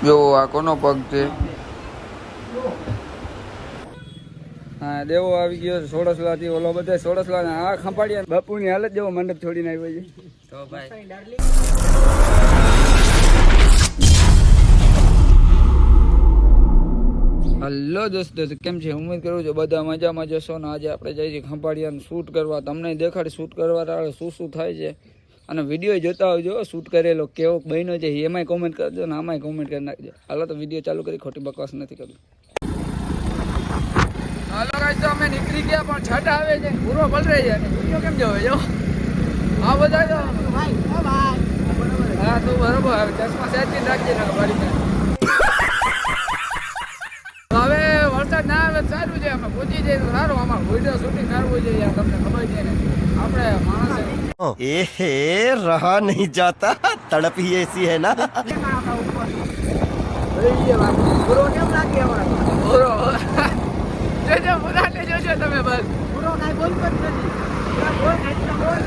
જો આ કોનો પગ છે? હા દેવો આવી ગયો છે સોડસલા થી. ઓલો બધા સોડસલા આ ખંપાડિયા બાપુની હાલત જેવો મંડપ છોડીને આવ્યો છે. તો ભાઈ હલો દોસ્તો, કેમ છે? ઉમ્મીદ કરું છું બધા મજામાં જશો ને. આજે આપણે જઈએ છીએ ખંભાળિયાનું શૂટ કરવા. તમને દેખાડ શૂટ કરવા શું શું થાય છે, અને વિડીયો જોતા આવજો. શૂટ કરેલો કેવો બન્યો છે એમાંય કોમેન્ટ કરજો ને આમાંય કોમેન્ટ કરી નાખજો. હાલો તો વિડીયો ચાલુ કરી, ખોટી બકવાસ નથી કરવી. હાલો ગાઈસ, તો અમે નીકળી ગયા પણ છઠ આવે છે, પૂરો પલરે છે. અને વિડીયો કેમ જોવે જો આ બધા જો ભાઈ હા તો બરોબર આવે. ચશ્મા સેચીને રાખજે ને ગાડી. હવે વરસાદ ના આવે સારું છે, અમે પહોંચી જઈએ તો સારું. અમારું વિડીયો શૂટિંગ કરવું જોઈએ, તમને ખબર છે ને આપણે માણસ एहे रहा नहीं जाता, तड़प ही ऐसी है ना. પૂરો કેમ લાગે અમારો પૂરો જોજો પુરાને જોજો તમે બસ. પૂરો કાંઈ બોલતો જ નથી. બોલ કાંઈ બોલ.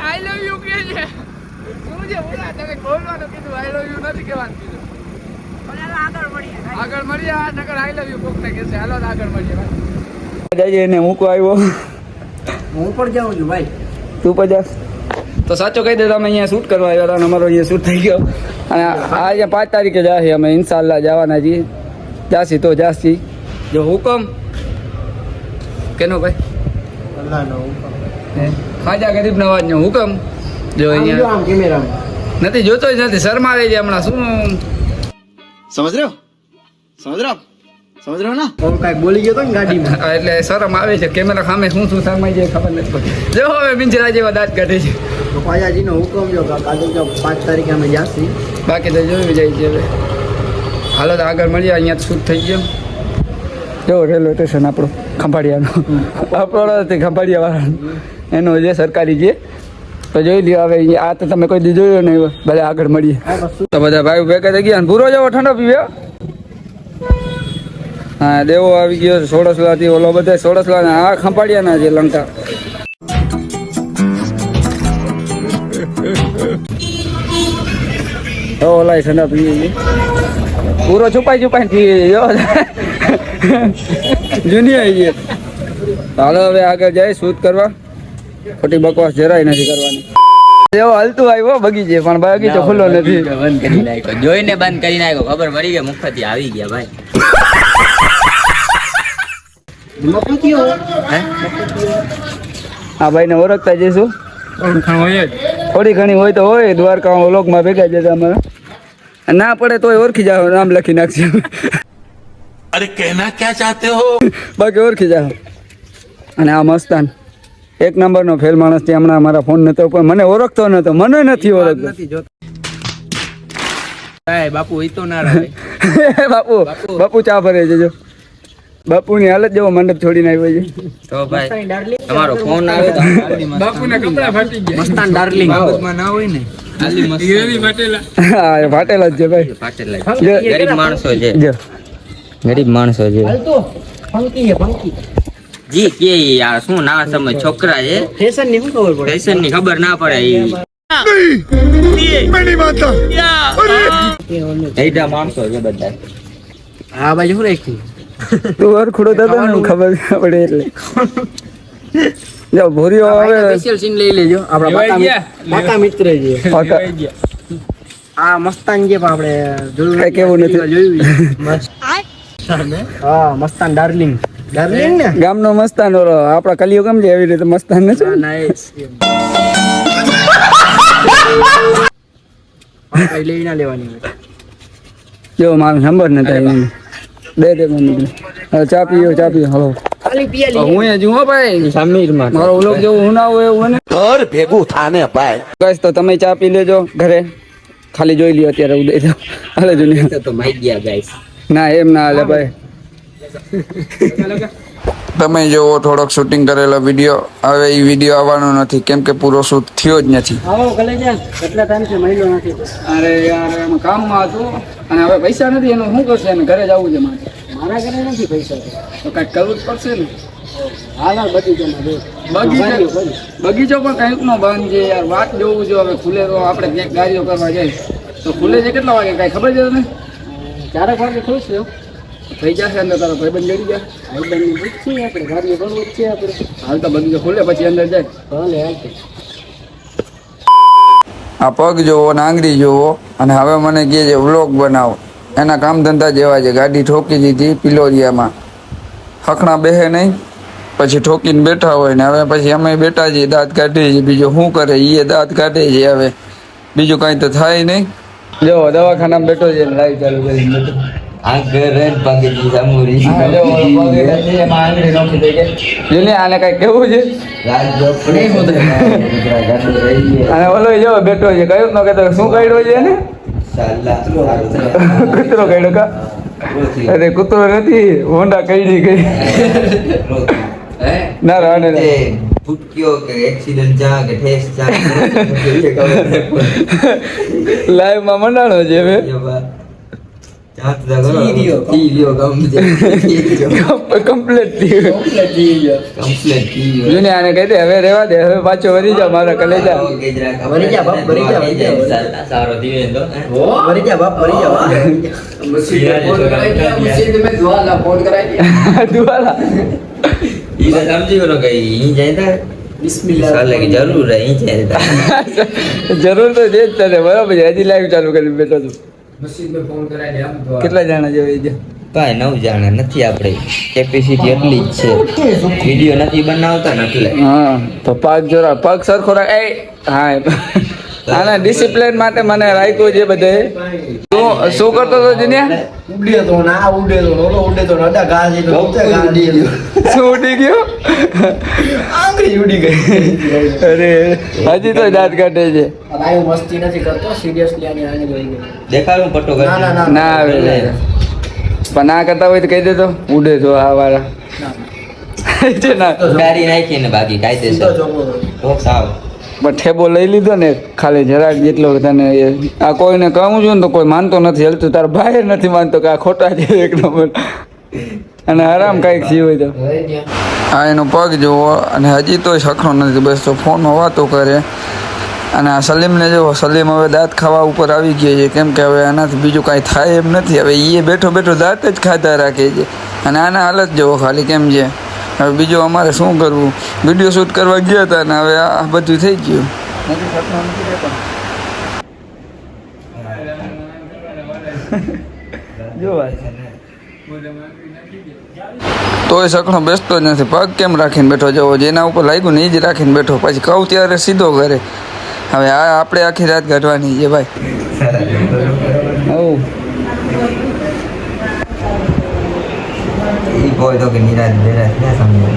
આઈ લવ યુ કે છે શું છે બોલા? તમે બોલવાનું કીધું, આઈ લવ યુ નથી કહેવાનું કીધું. આગળ મળીએ. આ નકર આઈ લવ યુ કોક ને કહેશે. હાલો આગળ મળીએ. જઈએ એને મૂકવા આવ્યો. હું પણ જાઉં છું ભાઈ. તું પણ તો સાચો કહી દે, તમે અહીંયા શૂટ કરવા આવ્યા હતા અને અમારો અહીંયા શૂટ થઈ ગયો. અને આજે 5 તારીખે જાશે અમે ઇન્શાલ્લાહ જવાના છીએ. જાસી તો જાસી. જો હુકમ કેનો ભાઈ? અલ્લાહનો હુકમ. ખાજા ગરીબ નવાજનો હુકમ. જો અહીંયા આમ કેમેરામાં નથી જોતો જ નથી, શરમાવે છે હમણાં. શું समझ रहे हो, समझ रहे हो, समझ रहे हो ना. હું કાંઈક બોલી ગયો તો ને ગાડીમાં. એટલે શરમ આવે છે. કેમેરા સામે શું શું શરમાઈ જાય ખબર નથી પડતી. જો હવે બિંજરા જેવા દાંત કાઢે છે. તો પાયાજીનો હુકમ જો કાલે જો 5 તારીખે અમે જાસી. બાકી તો જોયું જાય છે હવે. હાલો તો આગળ મળીએ. અહીંયા શૂટ થઈ ગયો. જો રેલવે સ્ટેશન આપણું ખંભાળિયાનું. આપણો નથી ખંભાળિયા વાળાનું, એનો જે સરકારી છે. તો જોઈ લ્યો હવે. આ તો તમે કોઈ દી જોયો નહીં. ભલે આગળ મળીએ. તો બધા ભાઈ ભેગા થઈ ગયા. પૂરો જેવો ઠંડો પીવ્યો. હા દેવો આવી ગયો છે સોડસલા થી. ઓલો બધા સોડસલા આ ખંભાળિયાના છે લંકા. ઓલા ઠંડા પીએ પૂરો છુપાઈ પીએ જૂની આવી ગઈ. હાલો હવે આગળ જાય શૂટ કરવા. ખોટી બકવાસ જરાય નથી કરવાની. એવો હલતું આવ્યો બગીચે, પણ બગીચો ખુલ્લો નથી. બંધ કરી નાખ્યો, જોઈને બંધ કરી નાખ્યો. ખબર પડી કે મુખથી આવી ગયા ભાઈ. આ ભાઈને ઓળખતા જઈશું. થોડી ઘણી હોય તો હોય. દ્વારકા વ્લોગમાં ભેગા જતા અમારા. ના પડે તોય ઓળખી જાઓ, નામ લખી નાખશે. अरे कहना क्या चाहते हो. બાકી ઓળખી જાઓ. અને આ મસ્તાન એક નંબરનો ફેલ માણસ છે. હમણાં મારા ફોન નતો, પણ મને ઓળખતો નતો. મને નથી ઓળખતો. બાપુ એ તો ના રહે. બાપુ ચા ભરે છે. જો બાપુની હાલત જેવો મંડપ છોડીને આવ્યો છે. તો ભાઈ તમારો ફોન આવે તો બાપુના કપડા ફાટી ગયા. મસ્તાન ડાર્લિંગ બાબતમાં ના હોય ને. ખાલી મસ્ત હા ફાટેલા જ છે ભાઈ. ફાટેલા ગરીબ માણસો છે. જો ગરીબ માણસો છે. હાલતો ફંકી હે ફંકી. જી કે યાર શું ના સમજ છોકરા છે. ફેશન ની શું ખબર પડે? ફેશન ની ખબર ના પડે. એડા માણસો છે બધા. આ બાજુ શું રાખ્યું? તું અરખડો થતો ને ખબર પડે એટલે. જો ભૂરીઓ આવે સ્પેશિયલ સીન લઈ લેજો. આપણા પાકા મિત્ર છે. આ મસ્તાન જે આપણે જોયું કઈ કેવું નથી. જોયું મસ્ત. હા મસ્તાન ડાર્લિંગ. ડાર્લિંગ ને ગામનો મસ્તાન. ઓલો આપણા કલિયો કેમ છે એવી રીતે મસ્તાન ને છે. નાઈસ. કઈ લઈ ના લેવાની. જો મારો નંબર ન થાય. દે મને. ચા પીઓ હલો. ખાલી પિયાલી હું એ જુઓ ભાઈ સમીર માં મારો વ્લોગ જેવું હું ના હોય એવું. घर भेगू थाने पाए. બસ તો તમે ચા પી લેજો ઘરે. ખાલી જોઈ લ્યો અત્યારે ઉદય તો હાલે દુનિયા તો માઈ ગયા ગાઈસ. ના એમ ના હાલે ભાઈ. તમે જોવો થોડોક શૂટિંગ કરેલો વિડીયો. હવે એ વિડીયો આવવાનો નથી, કેમ કે પૂરો શૂટ થયો જ નથી. આવો કલે જા. કેટલા ટાઈમ થી મહિલો નથી. અરે યાર એમ કામમાં હતું અને હવે પૈસા નથી. એનું શું કરશે? એને ઘરે જવું છે મારે. મારા ઘરે નથી પૈસા. તો કાંઈક કરવું જ પડશે ને. હાલ બગીચામાં જો બગીચો પણ કંઈક નો બંધ છે યાર. વાત જોવું જો હવે ખુલે તો આપણે ક્યાંક ગાડીઓ કરવા જાય તો ખુલે છે કેટલા વાગે કાંઈ ખબર છે તને? 4 વાગે ખુલશે થઈ જશે અંદર તારો ભાઈબંધ જડી જાય. ભાઈબંધની પૂછીએ આપણે ગાડીઓ કરવું જ છે આપણે હાલ તો બગીચો ખુલે પછી અંદર જાય. ભલે હાલતે આ પગ જોવો ને આંગળી જોવો અને હવે મને કહે છે વ્લોગ બનાવો. એના કામ ધંધા જેવા છે. ગાડી ઠોકી દીધી પિલોરિયામાં, હખણા બેહે નહીં, પછી ઠોકીને બેઠા હોય ને હવે પછી અમે બેઠા છીએ દાંત કાઢીએ છીએ. બીજું શું કરે એ દાંત કાઢે છે. હવે બીજું કાંઈ તો થાય નહીં. જો દવાખાનામાં બેઠો છે લાઈવ ચાલુ કરીને બેઠો. આને કઈ કેવું છે અને ઓલો જો બેઠો છે કયું નો કહેતો શું કાઢ્યો છે એને કૂતરો કાઢ્યો કા? અરે કૂતરો નથી, હોન્ડા કાઢી ગઈ. ના રાને ફૂટક્યો કે એક્સિડન્ટ જા કે ઠેસ જા લાઈવ માં મંડાણો છે હવે. કમ્પ્લીટ જોને આને કહી દે હવે રેવા દે, હવે પાછો વરી જા મારા કલેજા. વરી જા બાપ વરી જા સારો દીવે તો વરી જા બાપ વરી જા દુવાલા ઈ તો સમજી ગયો કે ઈ જાય તા બિસ્મિલ્લાહ સાલે કે જરૂર હે ઈ જાય તા જરૂર તો છે જ તને. બરાબર છે. હજી લાઈવ ચાલુ કરી બેઠો તું. કેટલા જણા જેવા છે? કાંઈ 9 જાણે નથી. આપણે કેપેસિટી એટલી જ છે. વિડીયો નથી બનાવતા ને એટલે. હા તો પગ જોરા પગ સરખો રાખ. એ હા આના ડિસિપ્લિન માટે મને રાખ્યું છે બધે. શું કરતો હતો જીનિયા? ઉડે તો ના ઉડે તો ઓલો ઉડે તો નડા ઘા છે તો ઘા દીધો શું ઉડી ગયો? આંગળી ઉડી ગઈ અરે હજી તો દાંત કાઢે છે. લાઈવ મસ્તી નથી કરતો, સિરિયસલી આની આંગળી ઉડી ગઈ. દેખાડું પટ્ટો ના ના ના ના આવે પણ ના કરતા હોય તો કહી દેતો ઉડે તો આ વાળા છે ના. ગાડી નાખીને બાકી કાયદેસર તો સાવ પણ ઠેબો લઈ લીધો ને ખાલી જરાક જેટલો તને આ કોઈને કહું છું ને તો કોઈ માનતો નથી. હલતું તારા ભાઈ નથી માનતો કે આ ખોટા છે એક નંબર. અને આરામ કાંઈક થયું હોય તો આ એનો પગ જોવો અને હજી તોય સખણો નથી. બસ તો ફોનમાં વાતો કરે. અને આ સલીમને જુઓ, સલીમ હવે દાંત ખાવા ઉપર આવી ગયા છે. કેમ કે હવે આનાથી બીજું કાંઈ થાય એમ નથી. હવે એ બેઠો બેઠો દાંત જ ખાતા રાખે છે. અને આના હાલત જુઓ ખાલી કેમ છે. હવે બીજું અમારે શું કરવું? વિડીયો શૂટ કરવા ગયા હતા ને હવે આ બધું થઈ ગયું. તોય સખણો બેસતો જ નથી. પગ કેમ રાખીને બેઠો જવો? જેના ઉપર લાગ્યું ને એ જ રાખીને બેઠો. પછી કહું ત્યારે સીધો કરે. હવે આ આપણે આખી રાત કાઢવાની છે ભાઈ. ઈ કોઈ તો કે નિરાજ નિરાજ ના સમજે